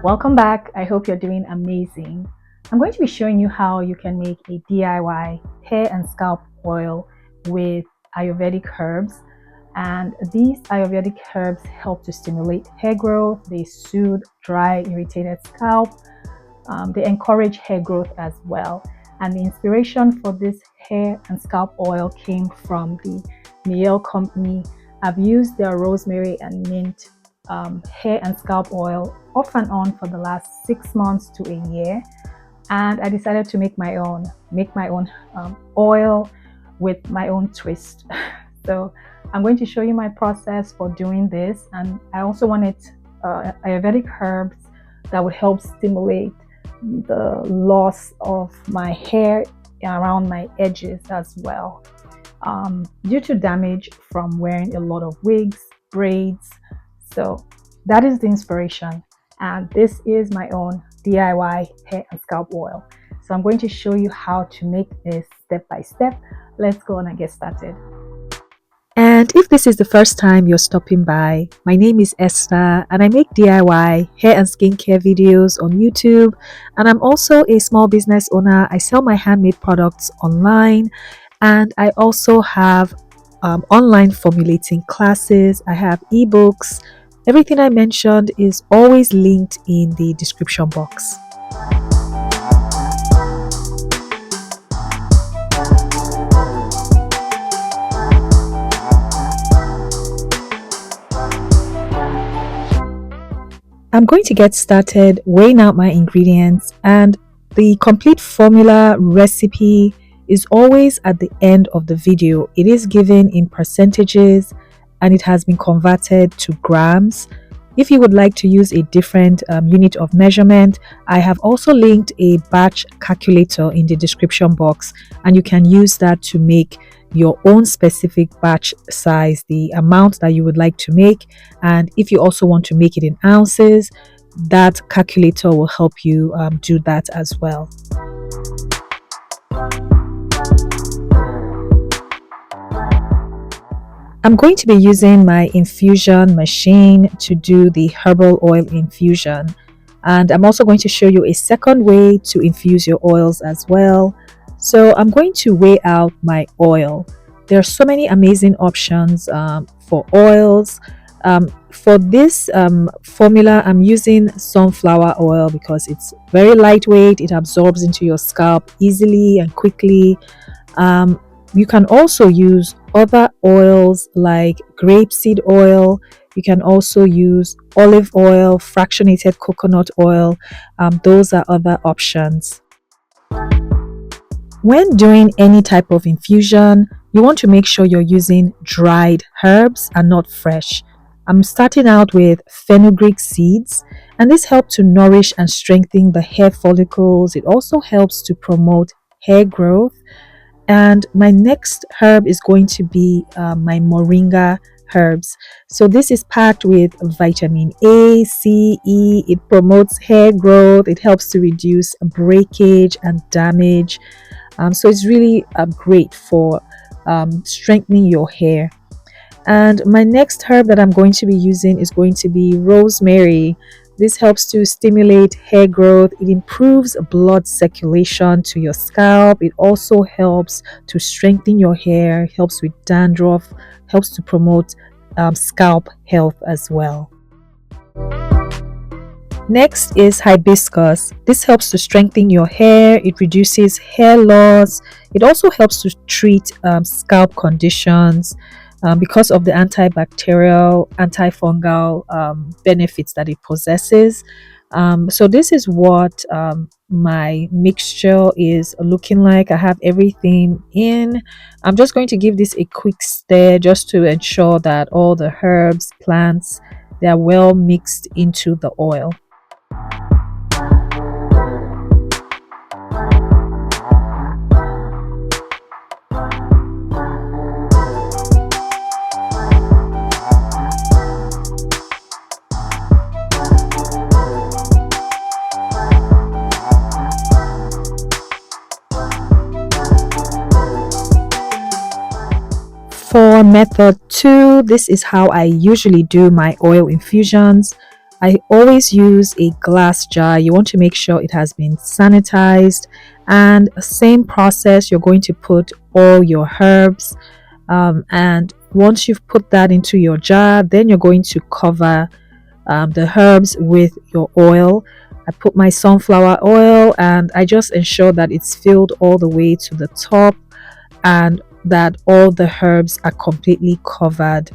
Welcome back. I hope you're doing amazing. I'm going to be showing you how you can make a DIY hair and scalp oil with Ayurvedic herbs. And these Ayurvedic herbs help to stimulate hair growth, they soothe dry, irritated scalp, they encourage hair growth as well. And the inspiration for this hair and scalp oil came from the Miele company. I've used their rosemary and mint hair and scalp oil off and on for the last 6 months to a year, and I decided to make my own oil with my own twist. So I'm going to show you my process for doing this, and I also wanted Ayurvedic herbs that would help stimulate the loss of my hair around my edges as well, due to damage from wearing a lot of wigs, braids. So that is the inspiration, and this is my own DIY hair and scalp oil. So I'm going to show you how to make this step by step. Let's go on and get started. And if this is the first time you're stopping by, my name is Esther and I make DIY hair and skincare videos on YouTube. And I'm also a small business owner. I sell my handmade products online, and I also have online formulating classes. I have ebooks. Everything I mentioned is always linked in the description box. I'm going to get started weighing out my ingredients, and the complete formula recipe is always at the end of the video. It is given in percentages and it has been converted to grams. If you would like to use a different unit of measurement, I have also linked a batch calculator in the description box, and you can use that to make your own specific batch size, the amount that you would like to make. And if you also want to make it in ounces, that calculator will help you do that as well. I'm going to be using my infusion machine to do the herbal oil infusion. And I'm also going to show you a second way to infuse your oils as well. So I'm going to weigh out my oil. There are so many amazing options for oils. For this formula, I'm using sunflower oil because it's very lightweight. It absorbs into your scalp easily and quickly. You can also use other oils like grapeseed oil. You can also use olive oil, fractionated coconut oil. Those are other options. When doing any type of infusion, you want to make sure you're using dried herbs and not fresh. I'm starting out with fenugreek seeds, and this helps to nourish and strengthen the hair follicles. It also helps to promote hair growth. And my next herb is going to be my moringa herbs. So this is packed with vitamin A, C, E. It promotes hair growth. It helps to reduce breakage and damage. So it's really great for strengthening your hair. And my next herb that I'm going to be using is going to be rosemary. This helps to stimulate hair growth. It improves blood circulation to your scalp. It also helps to strengthen your hair, helps with dandruff, helps to promote scalp health as well. Next is hibiscus. This helps to strengthen your hair. It reduces hair loss. It also helps to treat scalp conditions because of the antibacterial, antifungal benefits that it possesses. So this is what my mixture is looking like. I have everything in. I'm just going to give this a quick stir just to ensure that all the herbs, plants, they are well mixed into the oil. For method 2, this is how I usually do my oil infusions. I always use a glass jar. You want to make sure it has been sanitized, and same process, you're going to put all your herbs, and once you've put that into your jar, then you're going to cover the herbs with your oil. I put my sunflower oil and I just ensure that it's filled all the way to the top, and that all the herbs are completely covered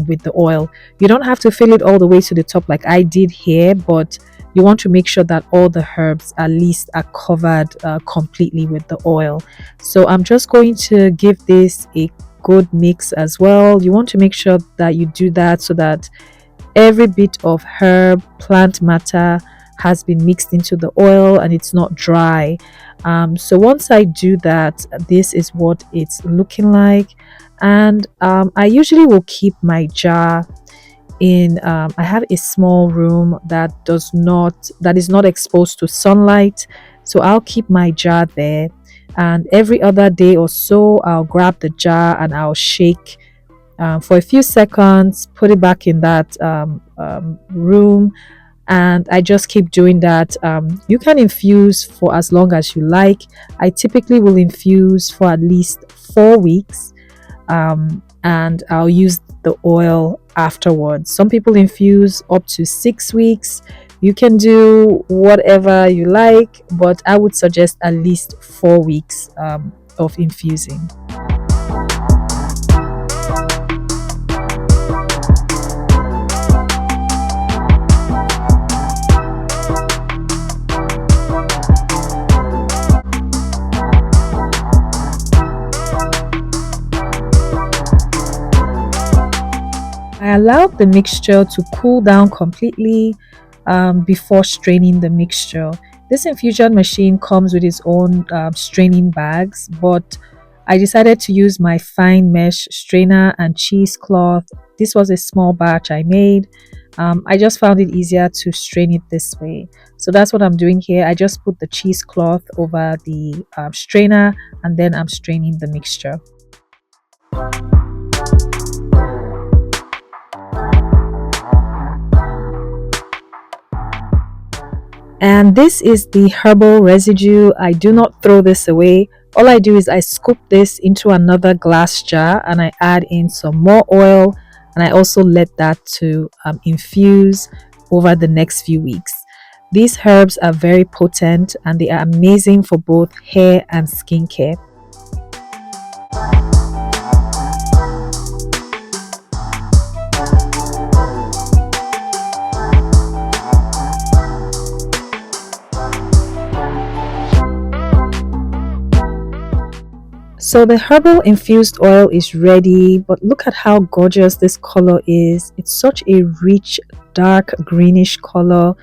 with the oil. You don't have to fill it all the way to the top like I did here, but you want to make sure that all the herbs at least are covered completely with the oil. So I'm just going to give this a good mix as well. You want to make sure that you do that so that every bit of herb plant matter has been mixed into the oil and it's not dry. So once I do that, this is what it's looking like. And I usually will keep my jar in I have a small room that is not exposed to sunlight, so I'll keep my jar there, and every other day or so I'll grab the jar and I'll shake for a few seconds, put it back in that room, and I just keep doing that. You can infuse for as long as you like. I typically will infuse for at least 4 weeks, and I'll use the oil afterwards. Some people infuse up to 6 weeks. You can do whatever you like, but I would suggest at least 4 weeks of infusing. I allowed the mixture to cool down completely before straining the mixture. This infusion machine comes with its own straining bags, but I decided to use my fine mesh strainer and cheesecloth. This was a small batch I made. I just found it easier to strain it this way. So that's what I'm doing here. I just put the cheesecloth over the strainer, and then I'm straining the mixture. And this is the herbal residue. I do not throw this away. All I do is I scoop this into another glass jar and I add in some more oil, and I also let that to infuse over the next few weeks. These herbs are very potent and they are amazing for both hair and skincare. So the herbal infused oil is ready, but look at how gorgeous this color is. It's such a rich, dark greenish color.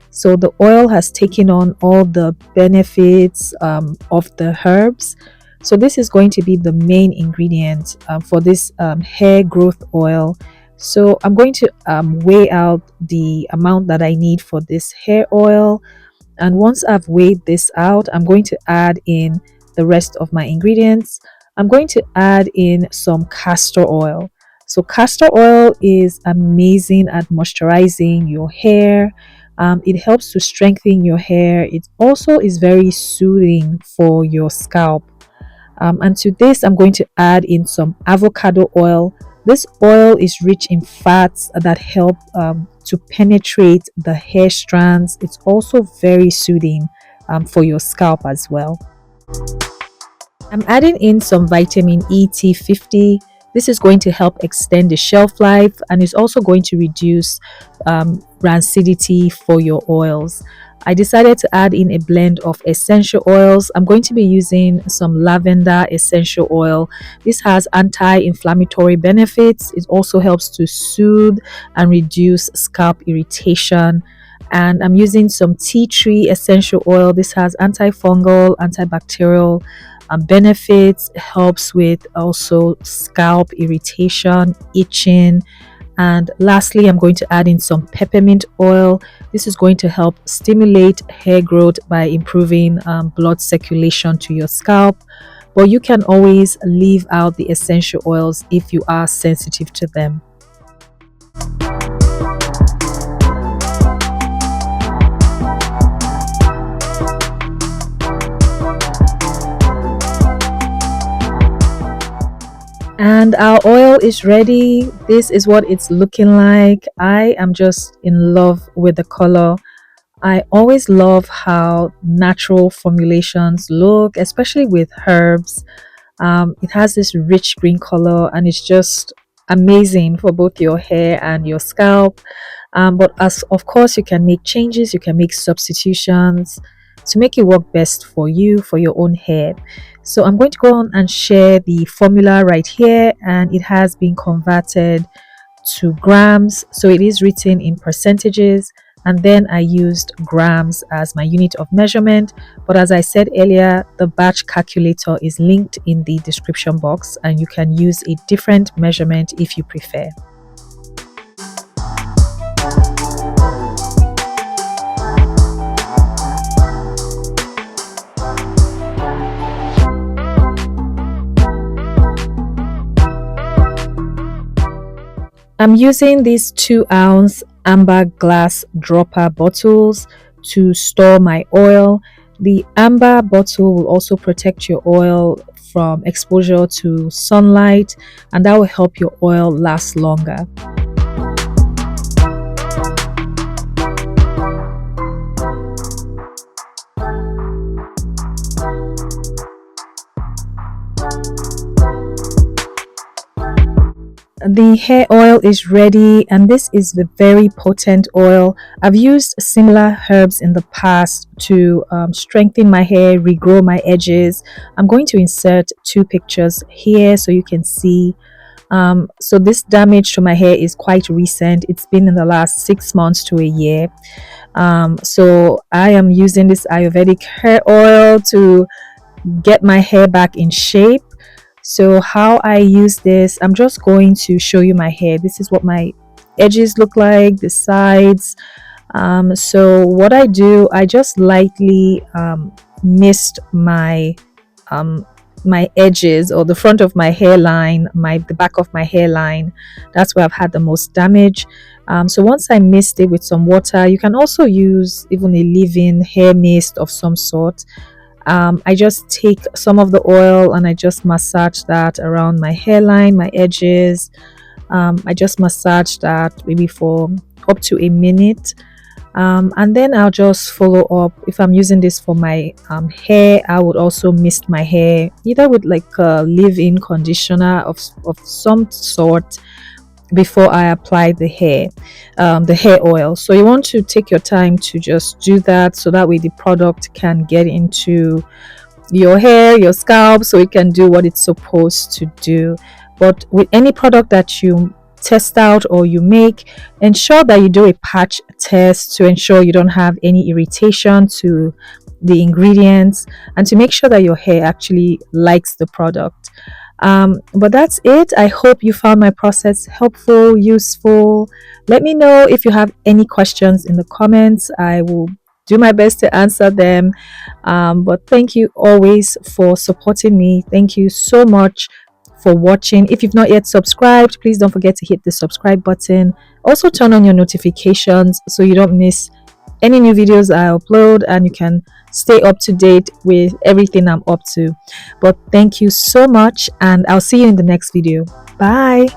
So the oil has taken on all the benefits of the herbs. So this is going to be the main ingredient for this hair growth oil. So I'm going to weigh out the amount that I need for this hair oil. And once I've weighed this out, I'm going to add in the rest of my ingredients. I'm going to add in some castor oil. So castor oil is amazing at moisturizing your hair. It helps to strengthen your hair. It also is very soothing for your scalp. And to this, I'm going to add in some avocado oil. This oil is rich in fats that help to penetrate the hair strands. It's also very soothing for your scalp as well. I'm adding in some vitamin ET50. This is going to help extend the shelf life and is also going to reduce rancidity for your oils. I decided to add in a blend of essential oils. I'm going to be using some lavender essential oil. This has anti-inflammatory benefits. It also helps to soothe and reduce scalp irritation. And I'm using some tea tree essential oil. This has antifungal, antibacterial benefits, helps with also scalp irritation, itching. And lastly, I'm going to add in some peppermint oil. This is going to help stimulate hair growth by improving blood circulation to your scalp. But you can always leave out the essential oils if you are sensitive to them. And our oil is ready. This is what it's looking like. I am just in love with the color. I always love how natural formulations look, especially with herbs. It has this rich green color and it's just amazing for both your hair and your scalp. But as of course, you can make changes, you can make substitutions to make it work best for you, for your own hair. So I'm going to go on and share the formula right here, and it has been converted to grams. So it is written in percentages, and then I used grams as my unit of measurement. But as I said earlier, the batch calculator is linked in the description box, and you can use a different measurement if you prefer. I'm using these 2-ounce amber glass dropper bottles to store my oil. The amber bottle will also protect your oil from exposure to sunlight, and that will help your oil last longer. The hair oil is ready, and this is the very potent oil. I've used similar herbs in the past to strengthen my hair, regrow my edges. I'm going to insert 2 pictures here so you can see. So this damage to my hair is quite recent. It's been in the last 6 months to a year. So I am using this Ayurvedic hair oil to get my hair back in shape. So how I use this, I'm just going to show you my hair. This is what my edges look like, the sides. So what I do, I just lightly mist um, my edges, or the front of my hairline, the back of my hairline. That's where I've had the most damage. So once I mist it with some water, you can also use even a leave-in hair mist of some sort. I just take some of the oil and I just massage that around my hairline, my edges. I just massage that maybe for up to a minute. And then I'll just follow up. If I'm using this for my hair, I would also mist my hair either with like a leave-in conditioner of some sort before I apply the hair oil. So you want to take your time to just do that, so that way the product can get into your hair, your scalp, so it can do what it's supposed to do. But with any product that you test out or you make, ensure that you do a patch test to ensure you don't have any irritation to the ingredients, and to make sure that your hair actually likes the product. But that's it. I hope you found my process helpful, useful. Let me know if you have any questions in the comments. I will do my best to answer them. But thank you always for supporting me. Thank you so much for watching. If you've not yet subscribed, please don't forget to hit the subscribe button. Also turn on your notifications so you don't miss any new videos I upload, and you can stay up to date with everything I'm up to. But thank you so much, and I'll see you in the next video. Bye.